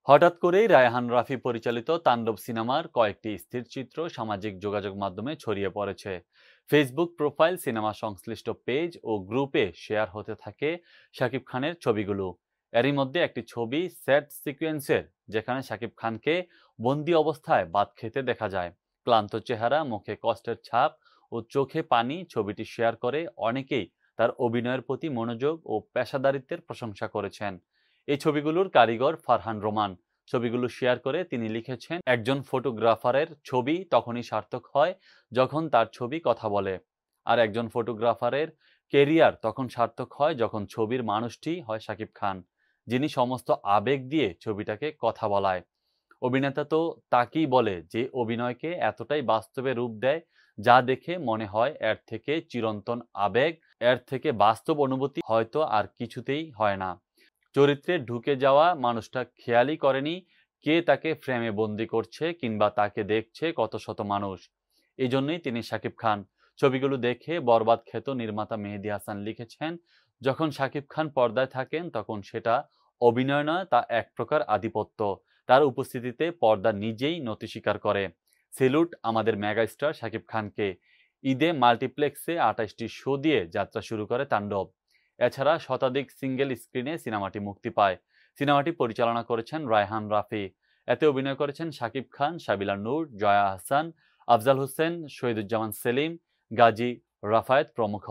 হঠাৎ করেই রায়হান রাফি পরিচালিত তাণ্ডব সিনেমার কয়েকটি স্থিরচিত্র সামাজিক যোগাযোগ মাধ্যমে ছড়িয়ে পড়েছে। ফেসবুক প্রোফাইল, সিনেমা সংশ্লিষ্ট পেজ ও গ্রুপে শেয়ার হতে থাকে শাকিব খানের ছবিগুলো। এরই মধ্যে একটি ছবি সেট সিকোয়েন্সের, যেখানে শাকিব খানকে বন্দি অবস্থায় ভাত খেতে দেখা যায়। ক্লান্ত চেহারা, মুখে কষ্টের ছাপ ও চোখে পানি। ছবিটি শেয়ার করে অনেকেই তার অভিনয়ের প্রতি মনোযোগ ও পেশাদারিত্বের প্রশংসা করেছেন। এই ছবিগুলোর কারিগর ফারহান রোমান। ছবিগুলো শেয়ার করে তিনি লিখেছেন, একজন ফটোগ্রাফারের ছবি তখনই সার্থক হয় যখন তার ছবি কথা বলে। আর একজন ফটোগ্রাফারের কেরিয়ার তখন সার্থক হয় যখন ছবির মানুষটি হয় শাকিব খান, যিনি সমস্ত আবেগ দিয়ে ছবিটাকে কথা বলায়। অভিনেতা তো তাকেই বলে যে অভিনয়কে এতটাই বাস্তবে রূপ দেয়, যা দেখে মনে হয় এর থেকে চিরন্তন আবেগ, এর থেকে বাস্তব অনুভূতি হয়তো আর কিছুতেই হয় না। চরিত্রে ঢুকে যাওয়া মানুষটা খেয়ালই করেনি কে তাকে ফ্রেমে বন্দি করছে কিংবা তাকে দেখছে কত শত মানুষ। এই জন্যই তিনি শাকিব খান। ছবিগুলো দেখে বরবাদ খ্যাত নির্মাতা মেহেদী হাসান লিখেছেন, যখন শাকিব খান পর্দায় থাকেন তখন সেটা অভিনয় নয়, তা এক প্রকার আধিপত্য। তার উপস্থিতিতে পর্দা নিজেই নতি স্বীকার করে। সেলুট আমাদের মেগাস্টার শাকিব খানকে। ঈদে মাল্টিপ্লেক্সে ২৮টি শো দিয়ে যাত্রা শুরু করে তাণ্ডব। এছাড়া শতাধিক সিঙ্গেল স্ক্রিনে সিনেমাটি মুক্তি পায়। সিনেমাটি পরিচালনা করেছেন রায়হান রাফি। এতে অভিনয় করেছেন শাকিব খান, সাবিলা নূর, জয়া আহসান, আফজাল হোসেন, শহীদুজ্জামান সেলিম, গাজী রাফায়েত প্রমুখ।